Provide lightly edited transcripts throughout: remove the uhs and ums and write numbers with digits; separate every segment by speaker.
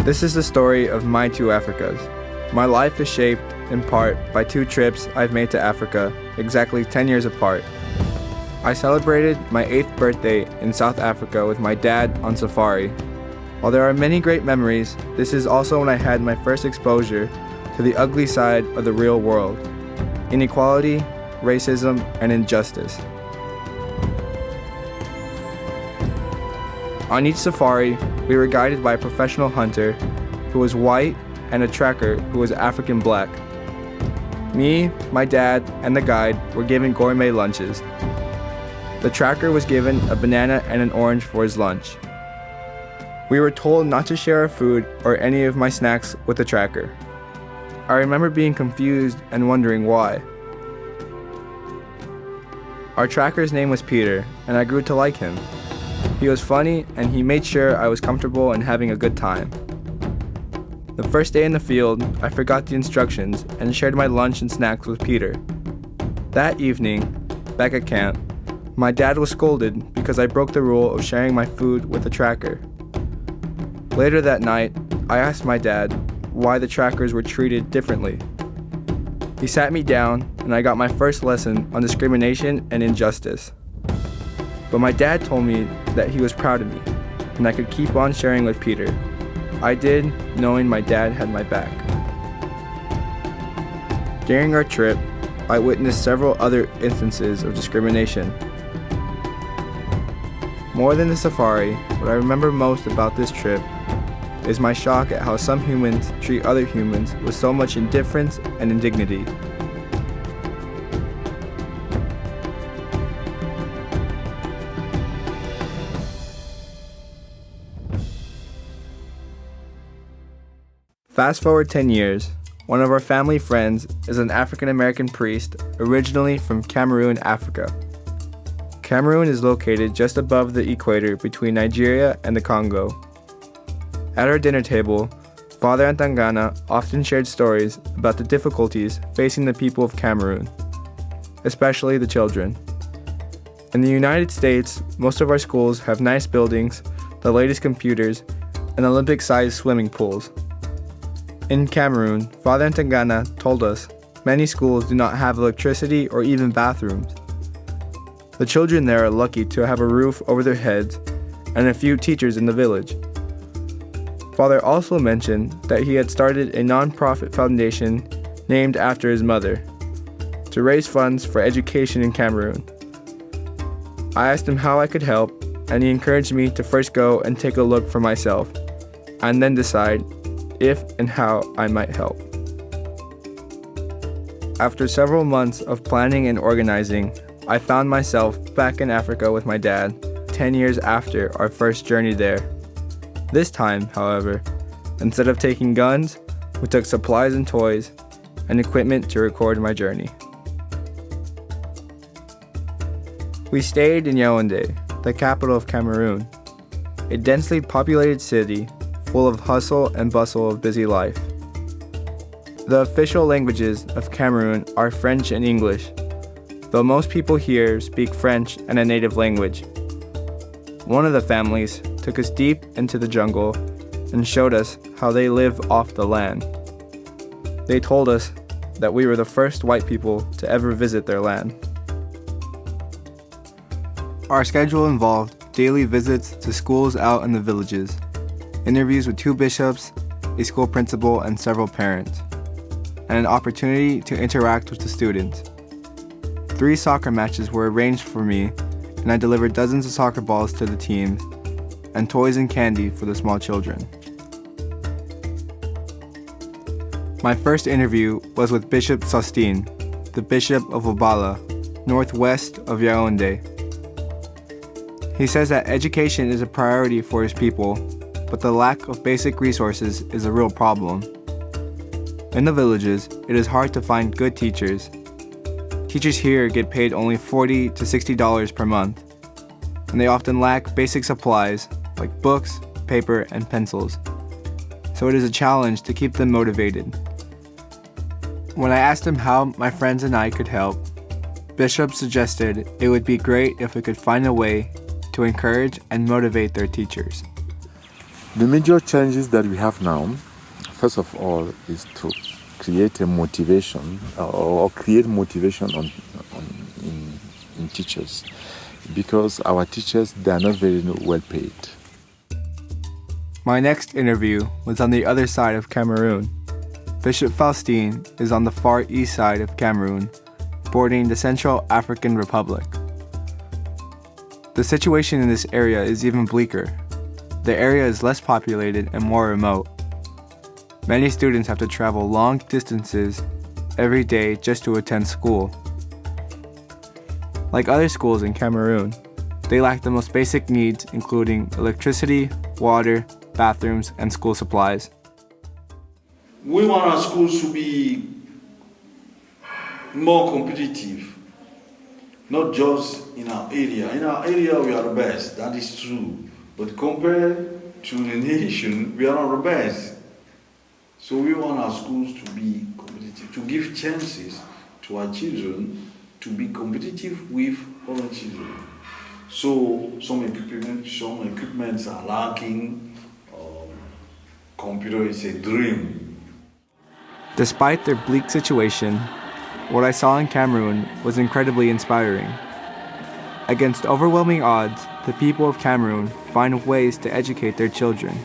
Speaker 1: This is the story of my two Africas. My life is shaped, in part, by two trips I've made to Africa, exactly 10 years apart. I celebrated my 8th birthday in South Africa with my dad on safari. While there are many great memories, this is also when I had my first exposure to the ugly side of the real world: inequality, racism, and injustice. On each safari, we were guided by a professional hunter who was white and a tracker who was African black. Me, my dad, and the guide were given gourmet lunches. The tracker was given a banana and an orange for his lunch. We were told not to share our food or any of my snacks with the tracker. I remember being confused and wondering why. Our tracker's name was Peter, and I grew to like him. He was funny, and he made sure I was comfortable and having a good time. The first day in the field, I forgot the instructions and shared my lunch and snacks with Peter. That evening, back at camp, my dad was scolded because I broke the rule of sharing my food with the tracker. Later that night, I asked my dad why the trackers were treated differently. He sat me down, and I got my first lesson on discrimination and injustice. But my dad told me that he was proud of me, and I could keep on sharing with Peter. I did, knowing my dad had my back. During our trip, I witnessed several other instances of discrimination. More than the safari, what I remember most about this trip is my shock at how some humans treat other humans with so much indifference and indignity. Fast forward 10 years, one of our family friends is an African-American priest originally from Cameroon, Africa. Cameroon is located just above the equator between Nigeria and the Congo. At our dinner table, Father Ntangana often shared stories about the difficulties facing the people of Cameroon, especially the children. In the United States, most of our schools have nice buildings, the latest computers, and Olympic-sized swimming pools. In Cameroon, Father Ntangana told us many schools do not have electricity or even bathrooms. The children there are lucky to have a roof over their heads and a few teachers in the village. Father also mentioned that he had started a non-profit foundation named after his mother to raise funds for education in Cameroon. I asked him how I could help, and he encouraged me to first go and take a look for myself, and then decide if and how I might help. After several months of planning and organizing, I found myself back in Africa with my dad 10 years after our first journey there. This time, however, instead of taking guns, we took supplies and toys and equipment to record my journey. We stayed in Yaoundé, the capital of Cameroon, a densely populated city full of hustle and bustle of busy life. The official languages of Cameroon are French and English, though most people here speak French and a native language. One of the families took us deep into the jungle and showed us how they live off the land. They told us that we were the first white people to ever visit their land. Our schedule involved daily visits to schools out in the villages, interviews with 2 bishops, a school principal, and several parents, and an opportunity to interact with the students. 3 soccer matches were arranged for me, and I delivered dozens of soccer balls to the teams, and toys and candy for the small children. My first interview was with Bishop Sostine, the Bishop of Obala, northwest of Yaoundé. He says that education is a priority for his people, but the lack of basic resources is a real problem. In the villages, it is hard to find good teachers. Teachers here get paid only $40 to $60 per month, and they often lack basic supplies like books, paper, and pencils. So it is a challenge to keep them motivated. When I asked him how my friends and I could help, Bishop suggested it would be great if we could find a way to encourage and motivate their teachers.
Speaker 2: The major challenges that we have now, first of all, is to create a motivation or create motivation in teachers, because our teachers, they are not very well paid.
Speaker 1: My next interview was on the other side of Cameroon. Bishop Faustine is on the far east side of Cameroon, bordering the Central African Republic. The situation in this area is even bleaker. The area is less populated and more remote. Many students have to travel long distances every day just to attend school. Like other schools in Cameroon, they lack the most basic needs, including electricity, water, bathrooms, and school supplies.
Speaker 3: We want our schools to be more competitive, not just in our area. In our area, we are the best, that is true. But compared to the nation, we are not the best. So we want our schools to be competitive, to give chances to our children to be competitive with other children. So some equipments are lacking. Computer is a dream.
Speaker 1: Despite their bleak situation, what I saw in Cameroon was incredibly inspiring. Against overwhelming odds, the people of Cameroon find ways to educate their children.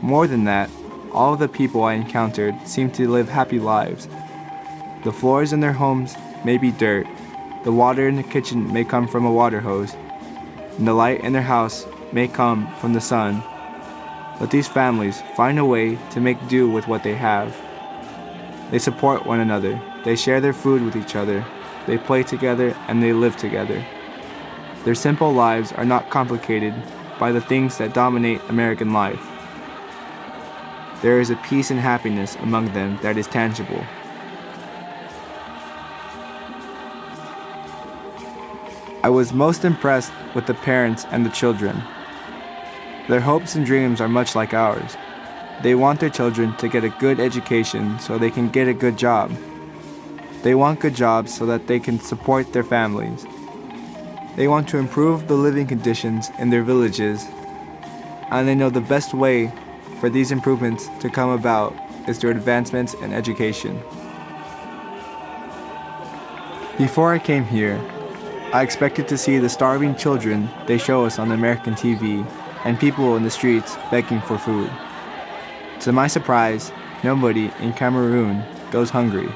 Speaker 1: More than that, all of the people I encountered seemed to live happy lives. The floors in their homes may be dirt, the water in the kitchen may come from a water hose, and the light in their house may come from the sun. But these families find a way to make do with what they have. They support one another, they share their food with each other, they play together, and they live together. Their simple lives are not complicated by the things that dominate American life. There is a peace and happiness among them that is tangible. I was most impressed with the parents and the children. Their hopes and dreams are much like ours. They want their children to get a good education so they can get a good job. They want good jobs so that they can support their families. They want to improve the living conditions in their villages, and they know the best way for these improvements to come about is through advancements in education. Before I came here, I expected to see the starving children they show us on American TV and people in the streets begging for food. To my surprise, nobody in Cameroon goes hungry.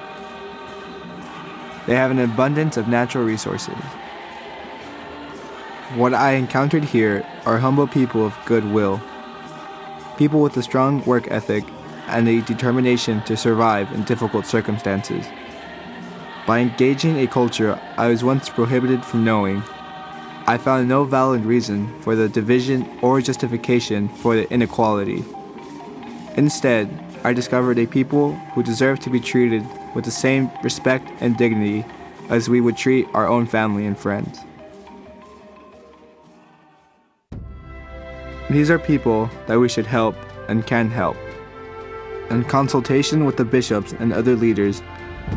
Speaker 1: They have an abundance of natural resources. What I encountered here are humble people of goodwill, people with a strong work ethic and a determination to survive in difficult circumstances. By engaging a culture I was once prohibited from knowing, I found no valid reason for the division or justification for the inequality. Instead, I discovered a people who deserve to be treated with the same respect and dignity as we would treat our own family and friends. These are people that we should help and can help. In consultation with the bishops and other leaders,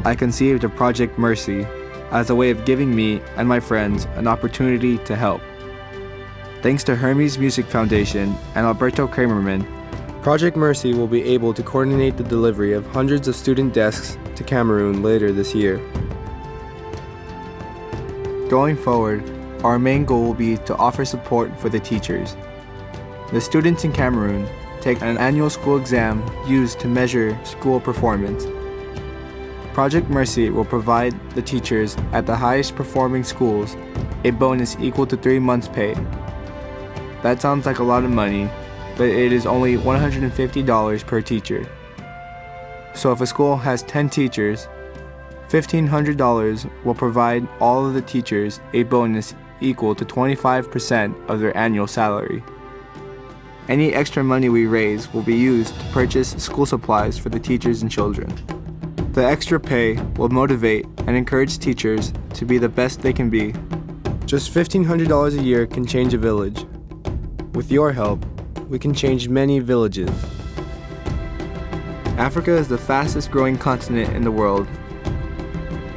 Speaker 1: I conceived of Project Merci as a way of giving me and my friends an opportunity to help. Thanks to Hermes Music Foundation and Alberto Kramerman, Project Merci will be able to coordinate the delivery of hundreds of student desks to Cameroon later this year. Going forward, our main goal will be to offer support for the teachers. The students in Cameroon take an annual school exam used to measure school performance. Project Merci will provide the teachers at the highest performing schools a bonus equal to 3 months' pay. That sounds like a lot of money, but it is only $150 per teacher. So if a school has 10 teachers, $1,500 will provide all of the teachers a bonus equal to 25% of their annual salary. Any extra money we raise will be used to purchase school supplies for the teachers and children. The extra pay will motivate and encourage teachers to be the best they can be. Just $1,500 a year can change a village. With your help, we can change many villages. Africa is the fastest growing continent in the world,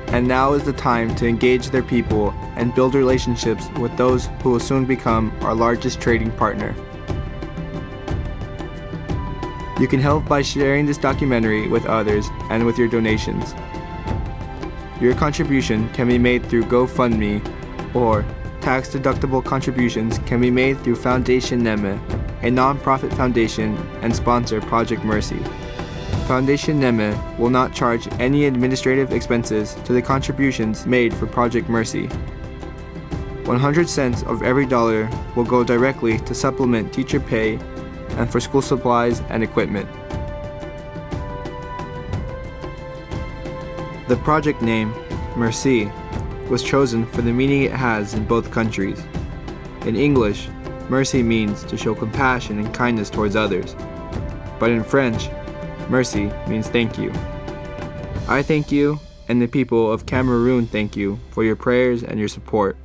Speaker 1: and now is the time to engage their people and build relationships with those who will soon become our largest trading partner. You can help by sharing this documentary with others and with your donations. Your contribution can be made through GoFundMe, or tax-deductible contributions can be made through Foundation Neme, a non-profit foundation and sponsor Project Mercy. Foundation Neme will not charge any administrative expenses to the contributions made for Project Mercy. 100 cents of every dollar will go directly to supplement teacher pay and for school supplies and equipment. The project name, Merci, was chosen for the meaning it has in both countries. In English, mercy means to show compassion and kindness towards others. But in French, merci means thank you. I thank you, and the people of Cameroon thank you for your prayers and your support.